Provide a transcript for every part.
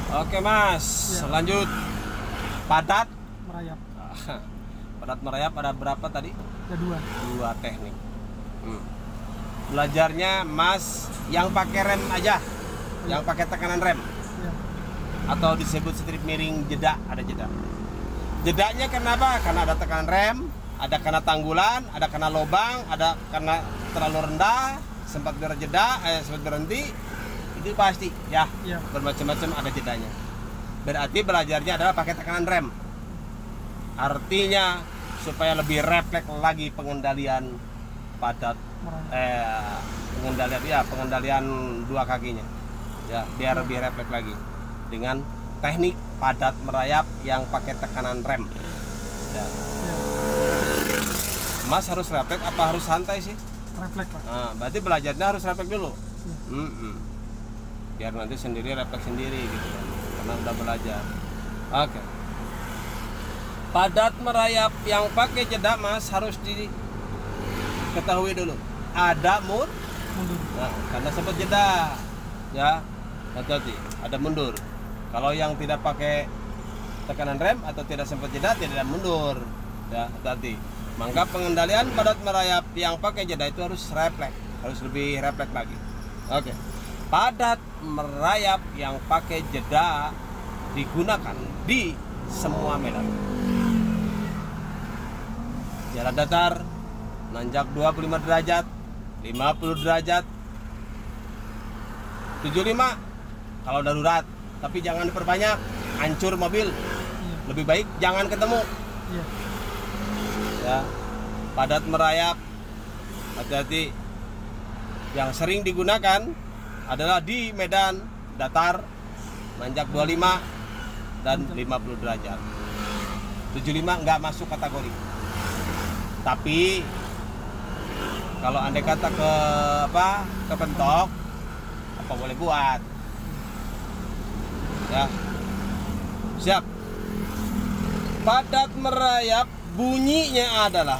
Oke mas, Ya. lanjut. Padat merayap. padat merayap ada berapa tadi? Ada dua. Dua teknik. Belajarnya mas yang pakai rem aja, yang pakai tekanan rem, Ya. atau disebut strip miring jeda, ada jeda. Jedanya kenapa? Karena ada tekanan rem, ada karena tanggulan, ada karena lubang, ada karena terlalu rendah, sempat berjeda, sempat berhenti, itu pasti ya. Ya. Bermacam-macam ada jedanya. Berarti belajarnya adalah pakai tekanan rem. Artinya supaya lebih refleks lagi pengendalian padat, pengendalian dua kakinya, ya biar lebih refleks lagi dengan teknik padat merayap yang pakai tekanan rem. Ya. Mas harus refleks apa harus santai sih? Refleks Pak. Nah, berarti belajarnya harus refleks dulu. Ya. Biar nanti sendiri refleks sendiri gitu kan, karena udah belajar. Oke. Padat merayap yang pakai jeda mas harus diketahui dulu. Ada mundur. Nah, karena sempat jeda, ya hati-hati. Ada mundur. Kalau yang tidak pakai tekanan rem atau tidak sempat jeda, tidak ada mundur. Ya hati-hati. Maka pengendalian padat merayap yang pakai jeda itu harus refleks, harus lebih refleks lagi. Oke. Padat merayap yang pakai jeda digunakan di semua medan. Jalan datar, nanjak 25 derajat, 50 derajat, 75 kalau darurat. Tapi jangan diperbanyak, hancur mobil. Lebih baik jangan ketemu. Ya. Padat merayap, hati-hati. Yang sering digunakan adalah di medan datar, nanjak 25 dan 50 derajat. 75 nggak masuk kategori. Tapi kalau andai kata kepentok, apa boleh buat? Ya, siap. Padat merayap bunyinya adalah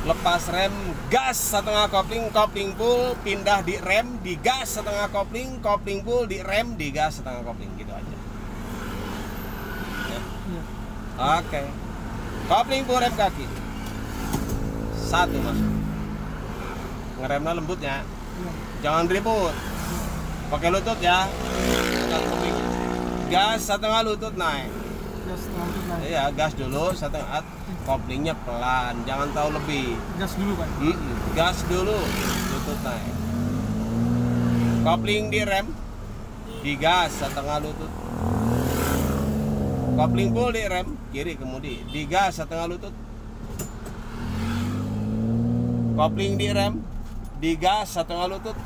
lepas rem, gas setengah kopling, kopling full, pindah di rem, di gas setengah kopling, kopling full, di rem, di gas setengah kopling, gitu aja. Ya. Oke. Kopling full rem kaki. Satu masuk. Ngeremnya lembutnya. Jangan ribut. Pakai lutut ya. Gas setengah lutut naik. Iya, gas dulu setengah, koplingnya pelan, jangan tahu lebih. Gas dulu Pak. Gas dulu, lutut naik. Kopling di rem, di gas setengah lutut. Kopling full di rem, kiri kemudi, di gas setengah lutut. Kopling di rem, di gas setengah lutut.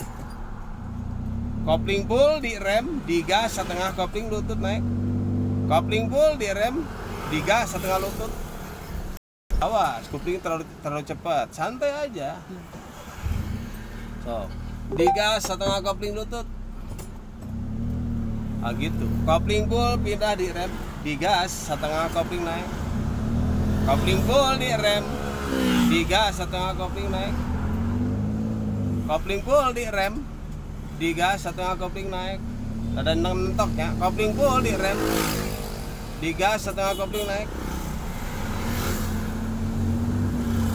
Kopling full di rem, di gas setengah kopling lutut naik. Kopling full di rem, di gas setengah lutut. Awas, kopling terlalu cepat, santai aja. So, di gas setengah kopling lutut. Gitu. Kopling full pindah di rem, di gas setengah kopling naik. Kopling full di rem, di gas setengah kopling naik. Kopling full di rem, di gas setengah kopling naik. Ada nentoknya. Kopling full di rem, di gas setengah kopling naik.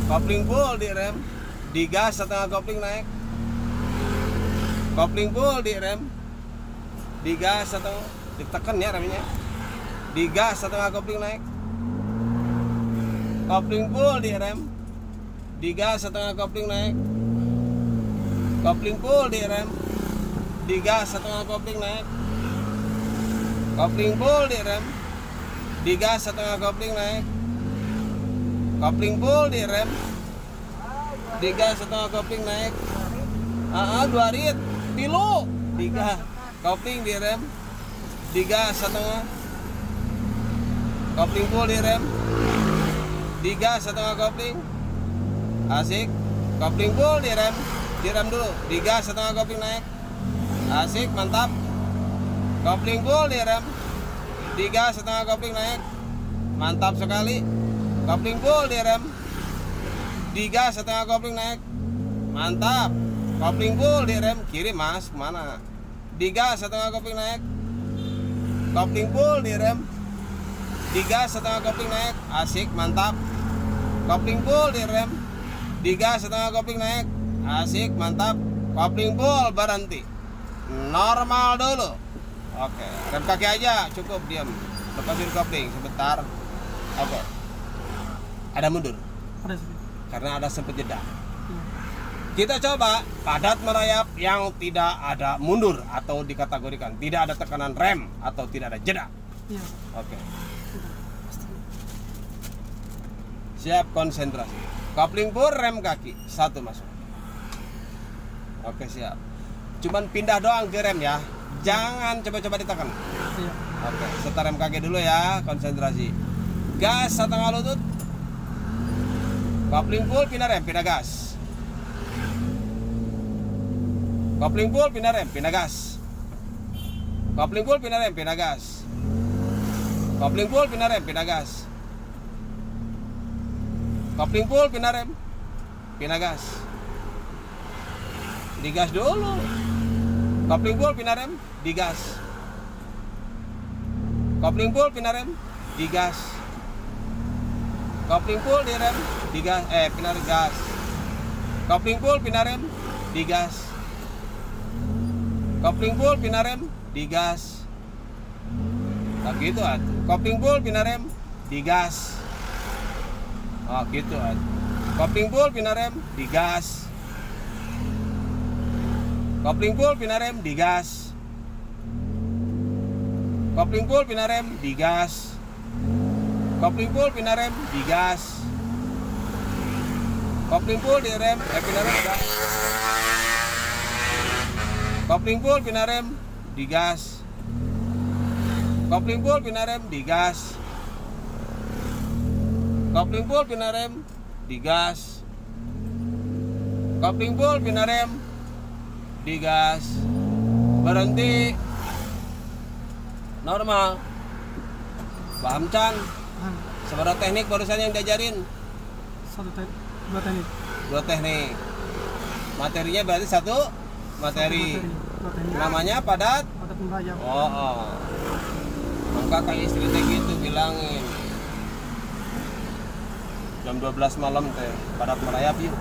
Kopling full di rem, di gas setengah kopling naik. Kopling full di rem, di gas setengah, ditekan ya remnya. Di gas setengah kopling naik. Kopling full di rem, di gas setengah kopling naik. Kopling full di rem, di gas setengah kopling naik. Kopling full di rem, di gas setengah kopling naik. Kopling full di rem, di gas setengah kopling naik. 2 rit tilu, 3 kopling di rem, di gas setengah. Kopling full di rem, di gas setengah kopling. Asik. Kopling full di rem dulu, di gas setengah kopling naik. Asik, mantap. Kopling full di rem, di gas setengah kopling naik. Mantap sekali. Kopling full di rem, di gas setengah kopling naik. Mantap. Kopling full di rem, kiri mas, mana? digas setengah kopling naik, kopling full direm, digas setengah kopling naik, asik mantap, kopling full direm, digas setengah kopling naik, asik mantap, kopling full berhenti, normal dulu. Oke, rem kaki aja cukup, diam, lepasin kopling sebentar. Oke, ada mundur Ada sih. karena ada sempat jeda. Iya. Kita coba padat merayap yang tidak ada mundur atau dikategorikan tidak ada tekanan rem atau tidak ada jeda. Iya. Oke, Sudah. Pasti. siap, konsentrasi. Kopling full, rem kaki satu masuk. Oke, siap. Cuman pindah doang ke rem ya, jangan coba-coba ditekan. Iya. Oke, setar rem kaki dulu ya, konsentrasi. Gas setengah lutut. Kopling full, pindah rem, pindah gas. Kopling full, pindah rem, pindah gas. Kopling full, pindah rem, pindah gas. Kopling full, pindah rem, pindah gas. Kopling full, pindah rem, pindah gas. Digas dulu. Kopling full, pindah rem, digas. Kopling full, pindah rem, digas. Kopling full, direm, digas, pindah gas. Kopling full, pindah rem, digas. Kopling full, pindah rem, digas. Nah gitu atuh. Kopling full, pindah rem, digas. Oh gitu atuh. Kopling full, pindah rem, digas. Kopling full, pindah rem, digas. Kopling full, pindah rem, digas. Kopling full, pindah rem, digas. Kopling full, direm, pindah rem, gas. Kopling full, pindah rem, digas. Kopling full, pindah rem, digas. Kopling full, pindah rem, digas. Kopling full, pindah rem, digas. Berhenti. Normal. Paham Chan? Paham. Seberapa teknik barusan yang diajarin? Dua teknik. Dua teknik. Materinya berarti satu materi. Dua teknik. Namanya padat. Padat merayap. Oh. Maka kayak istri teh gitu bilangin. Jam 12 malam teh padat merayap yuk.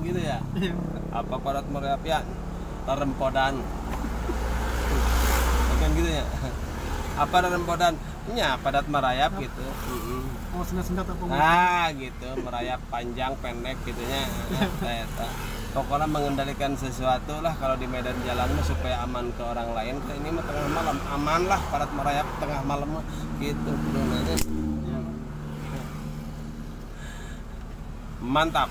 Gitu ya. Iya. Apa padat merayap ya? Rempodan. Bukan gitu ya. Apa rempodan? Ya padat merayap gitu. Oh, sendat apa? Nah gitu, merayap panjang pendek gitunya. Eta. Pokoknya mengendalikan sesuatu lah kalau di medan jalan mah supaya aman ke orang lain. Ini mah tengah malam aman lah, padat merayap tengah malam mah gitu. Mantap.